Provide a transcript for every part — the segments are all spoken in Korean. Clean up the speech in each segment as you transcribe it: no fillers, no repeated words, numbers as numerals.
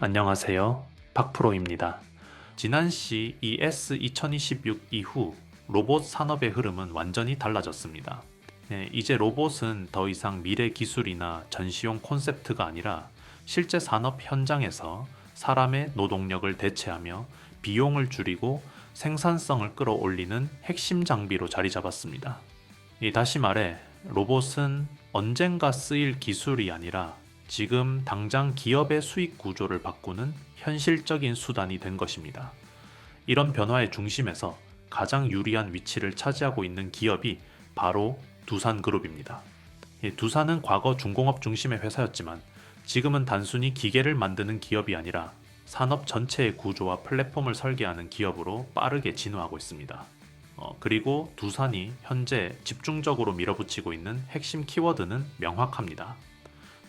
안녕하세요. 박프로입니다. 지난 CES 2026 이후 로봇 산업의 흐름은 완전히 달라졌습니다. 이제 로봇은 더 이상 미래 기술이나 전시용 콘셉트가 아니라 실제 산업 현장에서 사람의 노동력을 대체하며 비용을 줄이고 생산성을 끌어올리는 핵심 장비로 자리 잡았습니다. 다시 말해, 로봇은 언젠가 쓰일 기술이 아니라 지금 당장 기업의 수익 구조를 바꾸는 현실적인 수단이 된 것입니다. 이런 변화의 중심에서 가장 유리한 위치를 차지하고 있는 기업이 바로 두산그룹입니다. 두산은 과거 중공업 중심의 회사였지만 지금은 단순히 기계를 만드는 기업이 아니라 산업 전체의 구조와 플랫폼을 설계하는 기업으로 빠르게 진화하고 있습니다. 그리고 두산이 현재 집중적으로 밀어붙이고 있는 핵심 키워드는 명확합니다.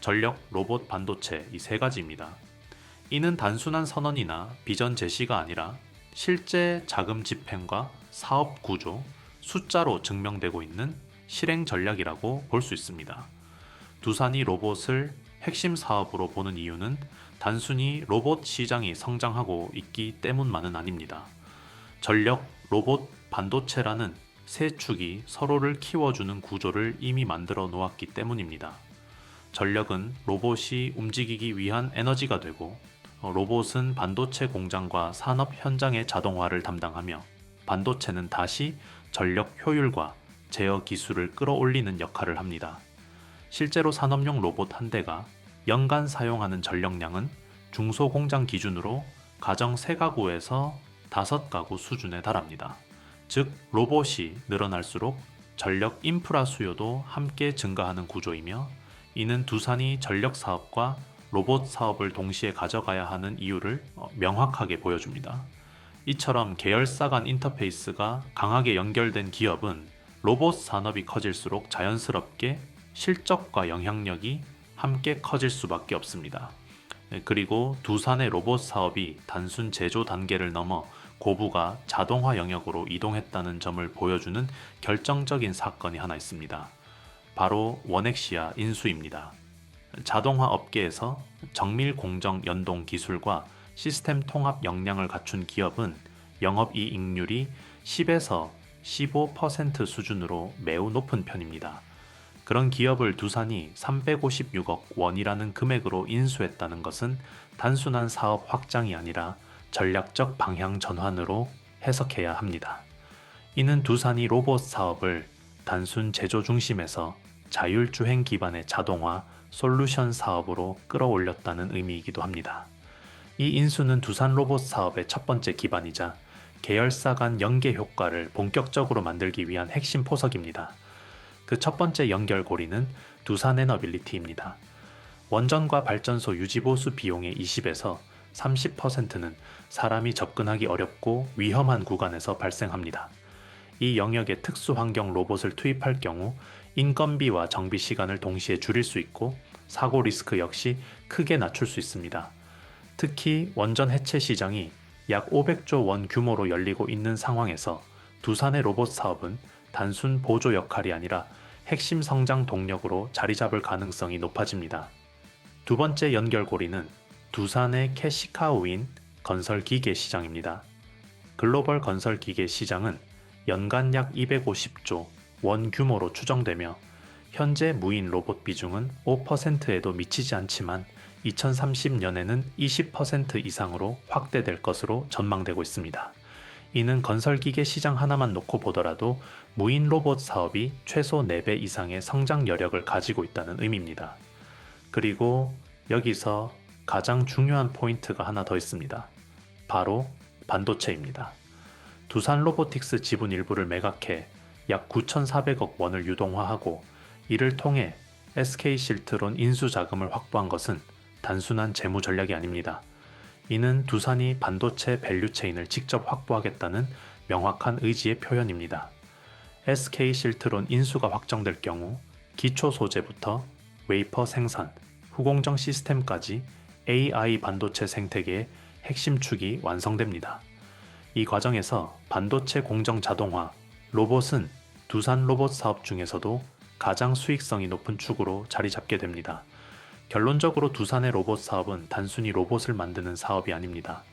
전력, 로봇, 반도체 이 세 가지입니다. 이는 단순한 선언이나 비전 제시가 아니라 실제 자금 집행과 사업 구조, 숫자로 증명되고 있는 실행 전략이라고 볼 수 있습니다. 두산이 로봇을 핵심 사업으로 보는 이유는 단순히 로봇 시장이 성장하고 있기 때문만은 아닙니다. 전력, 로봇, 반도체라는 세 축이 서로를 키워주는 구조를 이미 만들어 놓았기 때문입니다. 전력은 로봇이 움직이기 위한 에너지가 되고, 로봇은 반도체 공장과 산업 현장의 자동화를 담당하며, 반도체는 다시 전력 효율과 제어 기술을 끌어올리는 역할을 합니다. 실제로 산업용 로봇 한 대가 연간 사용하는 전력량은 중소공장 기준으로 가정 3가구에서 5가구 수준에 달합니다. 즉, 로봇이 늘어날수록 전력 인프라 수요도 함께 증가하는 구조이며, 이는 두산이 전력 사업과 로봇 사업을 동시에 가져가야 하는 이유를 명확하게 보여줍니다. 이처럼 계열사 간 인터페이스가 강하게 연결된 기업은 로봇 산업이 커질수록 자연스럽게 실적과 영향력이 함께 커질 수밖에 없습니다. 그리고 두산의 로봇 사업이 단순 제조 단계를 넘어 고부가 자동화 영역으로 이동했다는 점을 보여주는 결정적인 사건이 하나 있습니다. 바로 원엑시아 인수입니다. 자동화 업계에서 정밀 공정 연동 기술과 시스템 통합 역량을 갖춘 기업은 영업이익률이 10에서 15% 수준으로 매우 높은 편입니다. 그런 기업을 두산이 356억 원이라는 금액으로 인수했다는 것은 단순한 사업 확장이 아니라 전략적 방향 전환으로 해석해야 합니다. 이는 두산이 로봇 사업을 단순 제조 중심에서 자율주행 기반의 자동화 솔루션 사업으로 끌어올렸다는 의미이기도 합니다. 이 인수는 두산 로봇 사업의 첫 번째 기반이자 계열사 간 연계 효과를 본격적으로 만들기 위한 핵심 포석입니다. 그 첫 번째 연결고리는 두산에너빌리티입니다. 원전과 발전소 유지보수 비용의 20에서 30%는 사람이 접근하기 어렵고 위험한 구간에서 발생합니다. 이 영역에 특수 환경 로봇을 투입할 경우 인건비와 정비 시간을 동시에 줄일 수 있고 사고 리스크 역시 크게 낮출 수 있습니다. 특히 원전 해체 시장이 약 500조 원 규모로 열리고 있는 상황에서 두산의 로봇 사업은 단순 보조 역할이 아니라 핵심 성장 동력으로 자리 잡을 가능성이 높아집니다. 두 번째 연결고리는 두산의 캐시카우인 건설기계 시장입니다. 글로벌 건설기계 시장은 연간 약 250조 원 규모로 추정되며 현재 무인 로봇 비중은 5%에도 미치지 않지만 2030년에는 20% 이상으로 확대될 것으로 전망되고 있습니다. 이는 건설기계 시장 하나만 놓고 보더라도 무인 로봇 사업이 최소 4배 이상의 성장 여력을 가지고 있다는 의미입니다. 그리고 여기서 가장 중요한 포인트가 하나 더 있습니다. 바로 반도체입니다. 두산 로보틱스 지분 일부를 매각해 약 9,400억 원을 유동화하고 이를 통해 SK실트론 인수 자금을 확보한 것은 단순한 재무 전략이 아닙니다. 이는 두산이 반도체 밸류체인을 직접 확보하겠다는 명확한 의지의 표현입니다. SK실트론 인수가 확정될 경우 기초 소재부터 웨이퍼 생산, 후공정 시스템까지 AI 반도체 생태계의 핵심 축이 완성됩니다. 이 과정에서 반도체 공정 자동화, 로봇은 두산 로봇 사업 중에서도 가장 수익성이 높은 축으로 자리 잡게 됩니다. 결론적으로 두산의 로봇 사업은 단순히 로봇을 만드는 사업이 아닙니다.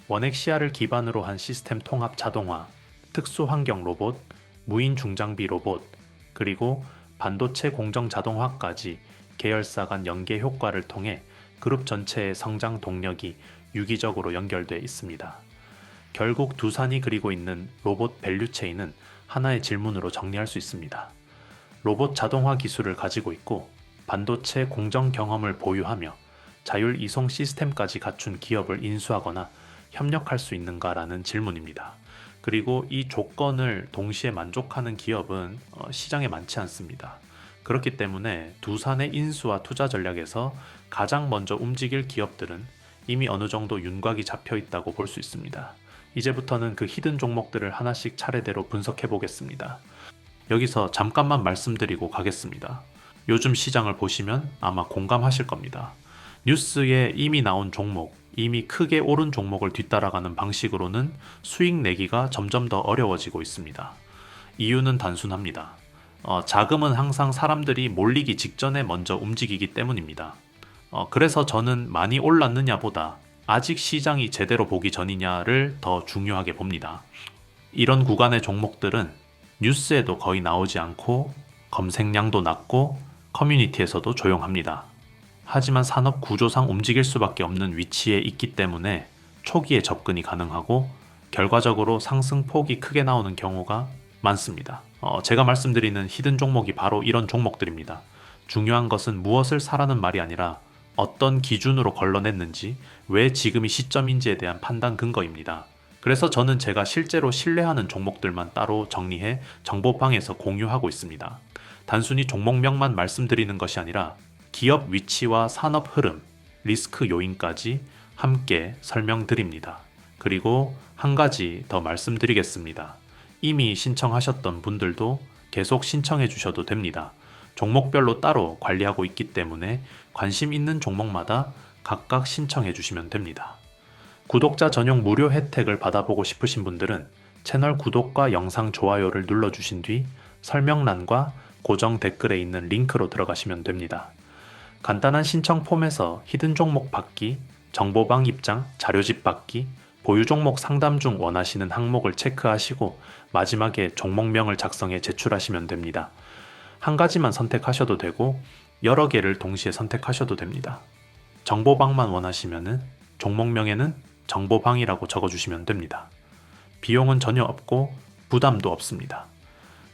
원액시아를 기반으로 한 시스템 통합 자동화, 특수 환경 로봇, 무인 중장비 로봇, 그리고 반도체 공정 자동화까지 계열사 간 연계 효과를 통해 그룹 전체의 성장 동력이 유기적으로 연결돼 있습니다. 결국 두산이 그리고 있는 로봇 밸류체인은 하나의 질문으로 정리할 수 있습니다. 로봇 자동화 기술을 가지고 있고 반도체 공정 경험을 보유하며 자율 이송 시스템까지 갖춘 기업을 인수하거나 협력할 수 있는가라는 질문입니다. 그리고 이 조건을 동시에 만족하는 기업은 시장에 많지 않습니다. 그렇기 때문에 두산의 인수와 투자 전략에서 가장 먼저 움직일 기업들은 이미 어느 정도 윤곽이 잡혀 있다고 볼 수 있습니다. 이제부터는 그 히든 종목들을 하나씩 차례대로 분석해 보겠습니다. 여기서 잠깐만 말씀드리고 가겠습니다. 요즘 시장을 보시면 아마 공감하실 겁니다. 뉴스에 이미 나온 종목, 이미 크게 오른 종목을 뒤따라가는 방식으로는 수익 내기가 점점 더 어려워지고 있습니다. 이유는 단순합니다. 자금은 항상 사람들이 몰리기 직전에 먼저 움직이기 때문입니다. 그래서 저는 많이 올랐느냐보다 아직 시장이 제대로 보기 전이냐를 더 중요하게 봅니다. 이런 구간의 종목들은 뉴스에도 거의 나오지 않고 검색량도 낮고 커뮤니티에서도 조용합니다. 하지만 산업 구조상 움직일 수밖에 없는 위치에 있기 때문에 초기에 접근이 가능하고 결과적으로 상승폭이 크게 나오는 경우가 많습니다. 제가 말씀드리는 히든 종목이 바로 이런 종목들입니다. 중요한 것은 무엇을 사라는 말이 아니라 어떤 기준으로 걸러냈는지, 왜 지금이 시점인지에 대한 판단 근거입니다. 그래서 저는 제가 실제로 신뢰하는 종목들만 따로 정리해 정보방에서 공유하고 있습니다. 단순히 종목명만 말씀드리는 것이 아니라 기업 위치와 산업 흐름, 리스크 요인까지 함께 설명드립니다. 그리고 한 가지 더 말씀드리겠습니다. 이미 신청하셨던 분들도 계속 신청해 주셔도 됩니다. 종목별로 따로 관리하고 있기 때문에 관심 있는 종목마다 각각 신청해 주시면 됩니다. 구독자 전용 무료 혜택을 받아보고 싶으신 분들은 채널 구독과 영상 좋아요를 눌러주신 뒤 설명란과 고정 댓글에 있는 링크로 들어가시면 됩니다. 간단한 신청 폼에서 히든 종목 받기, 정보방 입장, 자료집 받기, 보유 종목 상담 중 원하시는 항목을 체크하시고 마지막에 종목명을 작성해 제출하시면 됩니다. 한 가지만 선택하셔도 되고 여러 개를 동시에 선택하셔도 됩니다. 정보방만 원하시면은 종목명에는 정보방이라고 적어주시면 됩니다. 비용은 전혀 없고 부담도 없습니다.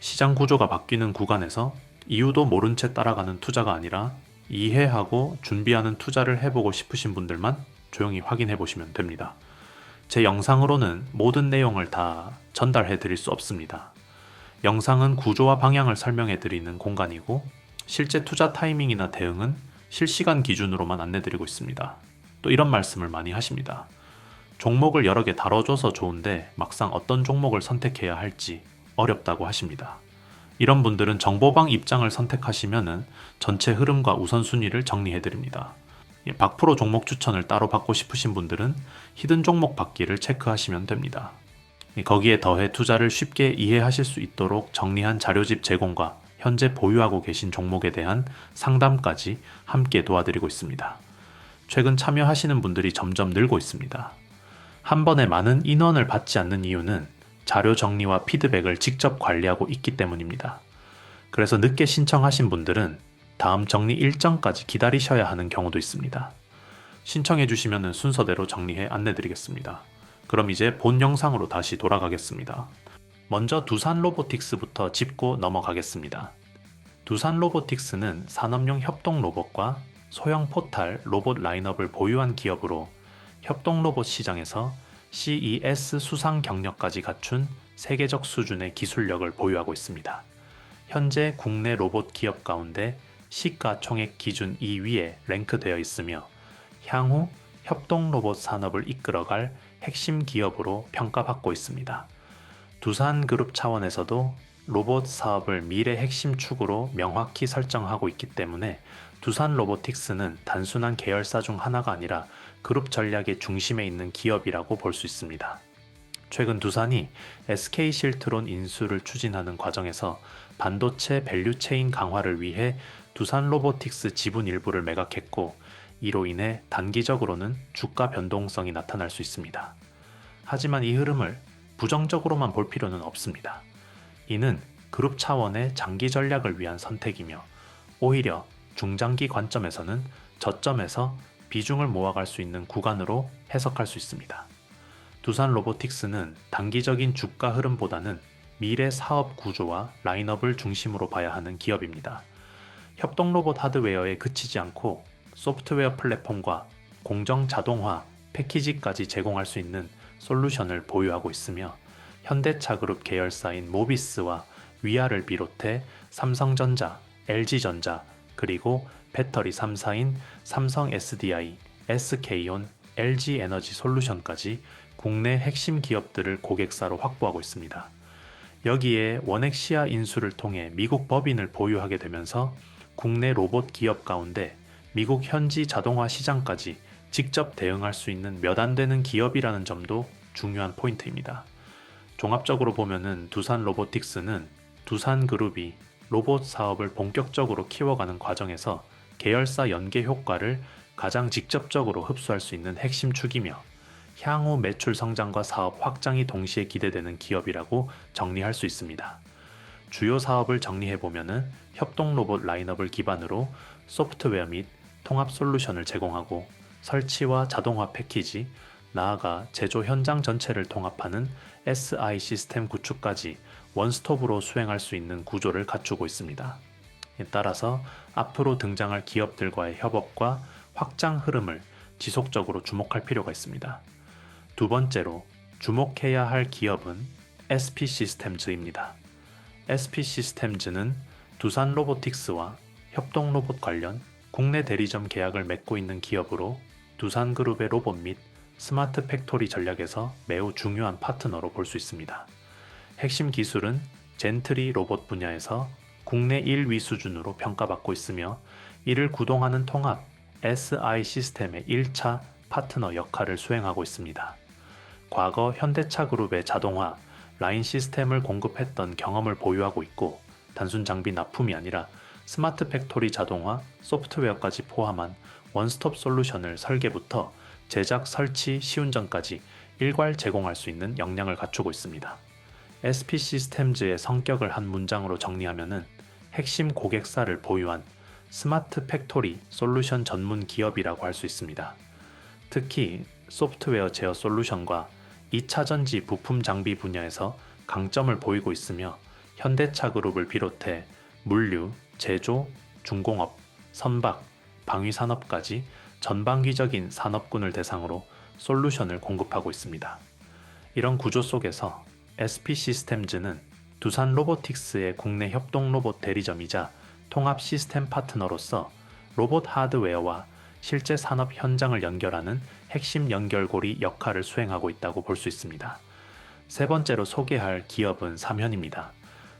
시장 구조가 바뀌는 구간에서 이유도 모른 채 따라가는 투자가 아니라 이해하고 준비하는 투자를 해보고 싶으신 분들만 조용히 확인해 보시면 됩니다. 제 영상으로는 모든 내용을 다 전달해 드릴 수 없습니다. 영상은 구조와 방향을 설명해 드리는 공간이고 실제 투자 타이밍이나 대응은 실시간 기준으로만 안내 드리고 있습니다. 또 이런 말씀을 많이 하십니다. 종목을 여러 개 다뤄줘서 좋은데 막상 어떤 종목을 선택해야 할지 어렵다고 하십니다. 이런 분들은 정보방 입장을 선택하시면 전체 흐름과 우선순위를 정리해 드립니다. 박프로 종목 추천을 따로 받고 싶으신 분들은 히든 종목 받기를 체크하시면 됩니다. 거기에 더해 투자를 쉽게 이해하실 수 있도록 정리한 자료집 제공과 현재 보유하고 계신 종목에 대한 상담까지 함께 도와드리고 있습니다. 최근 참여하시는 분들이 점점 늘고 있습니다. 한 번에 많은 인원을 받지 않는 이유는 자료 정리와 피드백을 직접 관리하고 있기 때문입니다. 그래서 늦게 신청하신 분들은 다음 정리 일정까지 기다리셔야 하는 경우도 있습니다. 신청해 주시면 순서대로 정리해 안내드리겠습니다. 그럼 이제 본 영상으로 다시 돌아가겠습니다. 먼저 두산 로보틱스부터 짚고 넘어가겠습니다. 두산 로보틱스는 산업용 협동 로봇과 소형 포탈 로봇 라인업을 보유한 기업으로 협동 로봇 시장에서 CES 수상 경력까지 갖춘 세계적 수준의 기술력을 보유하고 있습니다. 현재 국내 로봇 기업 가운데 시가총액 기준 2위에 랭크되어 있으며 향후 협동 로봇 산업을 이끌어갈 핵심 기업으로 평가받고 있습니다. 두산그룹 차원에서도 로봇 사업을 미래 핵심 축으로 명확히 설정하고 있기 때문에 두산 로보틱스는 단순한 계열사 중 하나가 아니라 그룹 전략의 중심에 있는 기업이라고 볼 수 있습니다. 최근 두산이 SK실트론 인수를 추진하는 과정에서 반도체 밸류체인 강화를 위해 두산 로보틱스 지분 일부를 매각했고 이로 인해 단기적으로는 주가 변동성이 나타날 수 있습니다. 하지만 이 흐름을 부정적으로만 볼 필요는 없습니다. 이는 그룹 차원의 장기 전략을 위한 선택이며 오히려 중장기 관점에서는 저점에서 비중을 모아갈 수 있는 구간으로 해석할 수 있습니다. 두산 로보틱스는 단기적인 주가 흐름보다는 미래 사업 구조와 라인업을 중심으로 봐야 하는 기업입니다. 협동 로봇 하드웨어에 그치지 않고 소프트웨어 플랫폼과 공정 자동화 패키지까지 제공할 수 있는 솔루션을 보유하고 있으며 현대차그룹 계열사인 모비스와 위아를 비롯해 삼성전자, LG전자, 그리고 배터리 3사인 삼성 SDI, SK온, LG에너지 솔루션까지 국내 핵심 기업들을 고객사로 확보하고 있습니다. 여기에 원액 시야 인수를 통해 미국 법인을 보유하게 되면서 국내 로봇 기업 가운데 미국 현지 자동화 시장까지 직접 대응할 수 있는 몇 안 되는 기업이라는 점도 중요한 포인트입니다. 종합적으로 보면은 두산 로보틱스는 두산그룹이 로봇 사업을 본격적으로 키워가는 과정에서 계열사 연계 효과를 가장 직접적으로 흡수할 수 있는 핵심 축이며 향후 매출 성장과 사업 확장이 동시에 기대되는 기업이라고 정리할 수 있습니다. 주요 사업을 정리해보면은 협동 로봇 라인업을 기반으로 소프트웨어 및 통합 솔루션을 제공하고 설치와 자동화 패키지, 나아가 제조 현장 전체를 통합하는 SI 시스템 구축까지 원스톱으로 수행할 수 있는 구조를 갖추고 있습니다. 따라서 앞으로 등장할 기업들과의 협업과 확장 흐름을 지속적으로 주목할 필요가 있습니다. 두 번째로 주목해야 할 기업은 SP 시스템즈입니다. SP 시스템즈는 두산 로보틱스와 협동 로봇 관련 국내 대리점 계약을 맺고 있는 기업으로 두산그룹의 로봇 및 스마트 팩토리 전략에서 매우 중요한 파트너로 볼 수 있습니다. 핵심 기술은 젠트리 로봇 분야에서 국내 1위 수준으로 평가받고 있으며 이를 구동하는 통합 SI 시스템의 1차 파트너 역할을 수행하고 있습니다. 과거 현대차그룹의 자동화, 라인 시스템을 공급했던 경험을 보유하고 있고 단순 장비 납품이 아니라 스마트 팩토리 자동화, 소프트웨어까지 포함한 원스톱 솔루션을 설계부터 제작, 설치, 시운전까지 일괄 제공할 수 있는 역량을 갖추고 있습니다. SP 시스템즈의 성격을 한 문장으로 정리하면은 핵심 고객사를 보유한 스마트 팩토리 솔루션 전문 기업이라고 할 수 있습니다. 특히 소프트웨어 제어 솔루션과 2차 전지 부품 장비 분야에서 강점을 보이고 있으며 현대차그룹을 비롯해 물류, 제조, 중공업, 선박, 방위산업까지 전방위적인 산업군을 대상으로 솔루션을 공급하고 있습니다. 이런 구조 속에서 SP 시스템즈는 두산 로보틱스의 국내 협동 로봇 대리점이자 통합 시스템 파트너로서 로봇 하드웨어와 실제 산업 현장을 연결하는 핵심 연결고리 역할을 수행하고 있다고 볼 수 있습니다. 세 번째로 소개할 기업은 삼현입니다.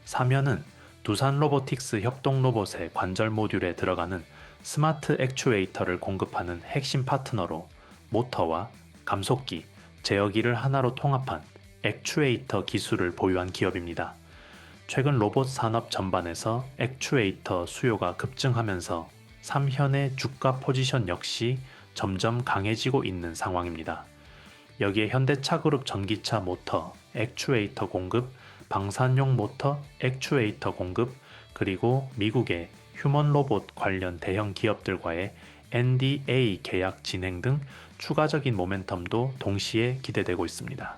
삼현은 두산 로보틱스 협동 로봇의 관절 모듈에 들어가는 스마트 액추에이터를 공급하는 핵심 파트너로 모터와 감속기, 제어기를 하나로 통합한 액추에이터 기술을 보유한 기업입니다. 최근 로봇 산업 전반에서 액추에이터 수요가 급증하면서 삼현의 주가 포지션 역시 점점 강해지고 있는 상황입니다. 여기에 현대차그룹 전기차 모터, 액추에이터 공급, 방산용 모터, 액추에이터 공급, 그리고 미국의 휴먼 로봇 관련 대형 기업들과의 NDA 계약 진행 등 추가적인 모멘텀도 동시에 기대되고 있습니다.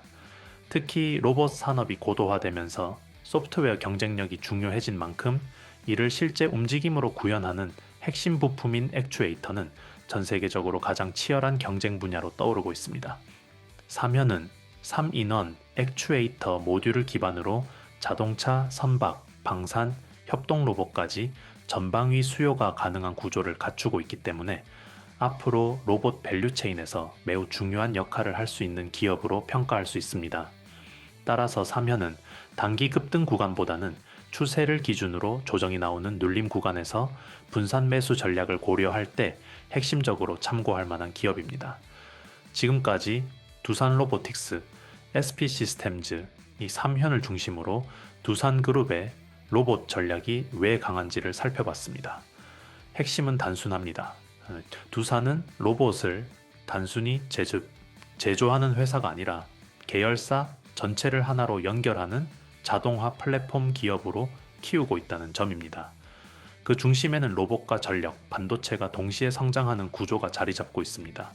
특히 로봇 산업이 고도화되면서 소프트웨어 경쟁력이 중요해진 만큼 이를 실제 움직임으로 구현하는 핵심 부품인 액추에이터는 전 세계적으로 가장 치열한 경쟁 분야로 떠오르고 있습니다. 삼현은 3인원 액추에이터 모듈을 기반으로 자동차, 선박, 방산, 협동 로봇까지 전방위 수요가 가능한 구조를 갖추고 있기 때문에 앞으로 로봇 밸류체인에서 매우 중요한 역할을 할 수 있는 기업으로 평가할 수 있습니다. 따라서 삼현은 단기 급등 구간보다는 추세를 기준으로 조정이 나오는 눌림 구간에서 분산 매수 전략을 고려할 때 핵심적으로 참고할 만한 기업입니다. 지금까지 두산 로보틱스, SP 시스템즈, 이 3현을 중심으로 두산그룹의 로봇 전략이 왜 강한지를 살펴봤습니다. 핵심은 단순합니다. 두사는 로봇을 단순히 제조하는 회사가 아니라 계열사 전체를 하나로 연결하는 자동화 플랫폼 기업으로 키우고 있다는 점입니다. 그 중심에는 로봇과 전력, 반도체가 동시에 성장하는 구조가 자리 잡고 있습니다.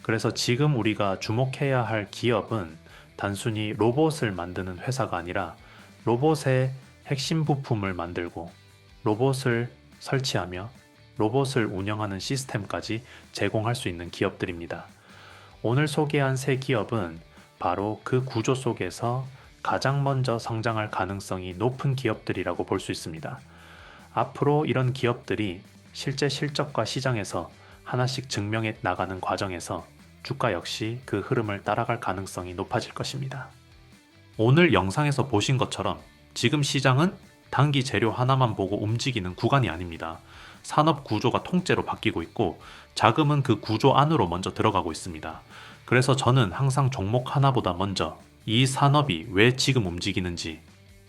그래서 지금 우리가 주목해야 할 기업은 단순히 로봇을 만드는 회사가 아니라 로봇의 핵심 부품을 만들고 로봇을 설치하며 로봇을 운영하는 시스템까지 제공할 수 있는 기업들입니다. 오늘 소개한 세 기업은 바로 그 구조 속에서 가장 먼저 성장할 가능성이 높은 기업들이라고 볼 수 있습니다. 앞으로 이런 기업들이 실제 실적과 시장에서 하나씩 증명해 나가는 과정에서 주가 역시 그 흐름을 따라갈 가능성이 높아질 것입니다. 오늘 영상에서 보신 것처럼 지금 시장은 단기 재료 하나만 보고 움직이는 구간이 아닙니다. 산업 구조가 통째로 바뀌고 있고 자금은 그 구조 안으로 먼저 들어가고 있습니다. 그래서 저는 항상 종목 하나보다 먼저 이 산업이 왜 지금 움직이는지,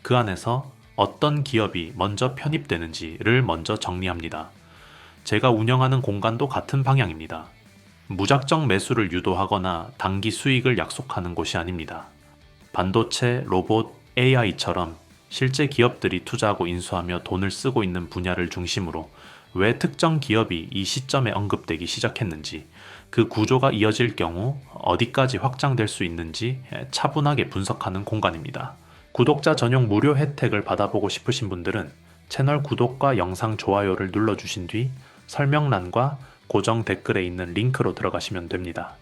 그 안에서 어떤 기업이 먼저 편입되는지를 먼저 정리합니다. 제가 운영하는 공간도 같은 방향입니다. 무작정 매수를 유도하거나 단기 수익을 약속하는 곳이 아닙니다. 반도체, 로봇, AI처럼 실제 기업들이 투자하고 인수하며 돈을 쓰고 있는 분야를 중심으로 왜 특정 기업이 이 시점에 언급되기 시작했는지, 그 구조가 이어질 경우 어디까지 확장될 수 있는지 차분하게 분석하는 공간입니다. 구독자 전용 무료 혜택을 받아보고 싶으신 분들은 채널 구독과 영상 좋아요를 눌러주신 뒤 설명란과 고정 댓글에 있는 링크로 들어가시면 됩니다.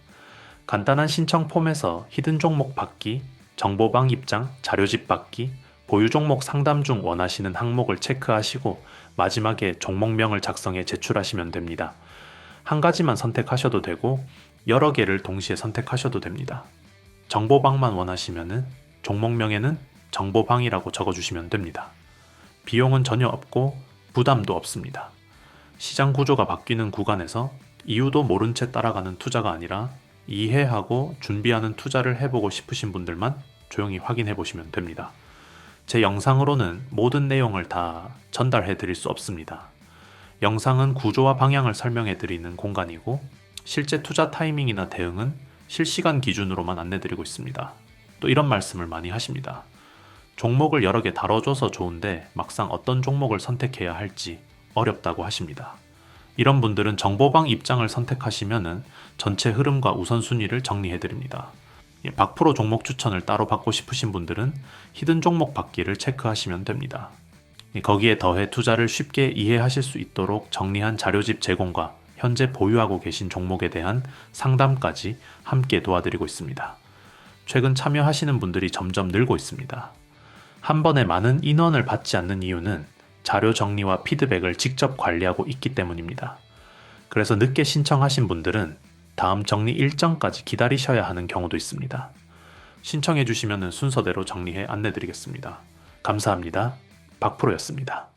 간단한 신청 폼에서 히든 종목 받기, 정보방 입장, 자료집 받기, 보유 종목 상담 중 원하시는 항목을 체크하시고 마지막에 종목명을 작성해 제출하시면 됩니다. 한 가지만 선택하셔도 되고 여러 개를 동시에 선택하셔도 됩니다. 정보방만 원하시면 종목명에는 정보방이라고 적어주시면 됩니다. 비용은 전혀 없고 부담도 없습니다. 시장 구조가 바뀌는 구간에서 이유도 모른 채 따라가는 투자가 아니라 이해하고 준비하는 투자를 해보고 싶으신 분들만 조용히 확인해 보시면 됩니다. 제 영상으로는 모든 내용을 다 전달해 드릴 수 없습니다. 영상은 구조와 방향을 설명해 드리는 공간이고 실제 투자 타이밍이나 대응은 실시간 기준으로만 안내 드리고 있습니다. 또 이런 말씀을 많이 하십니다. 종목을 여러 개 다뤄줘서 좋은데 막상 어떤 종목을 선택해야 할지 어렵다고 하십니다. 이런 분들은 정보방 입장을 선택하시면 전체 흐름과 우선순위를 정리해 드립니다. 박프로 종목 추천을 따로 받고 싶으신 분들은 히든 종목 받기를 체크하시면 됩니다. 거기에 더해 투자를 쉽게 이해하실 수 있도록 정리한 자료집 제공과 현재 보유하고 계신 종목에 대한 상담까지 함께 도와드리고 있습니다. 최근 참여하시는 분들이 점점 늘고 있습니다. 한 번에 많은 인원을 받지 않는 이유는 자료 정리와 피드백을 직접 관리하고 있기 때문입니다. 그래서 늦게 신청하신 분들은 다음 정리 일정까지 기다리셔야 하는 경우도 있습니다. 신청해 주시면 순서대로 정리해 안내드리겠습니다. 감사합니다. 박프로였습니다.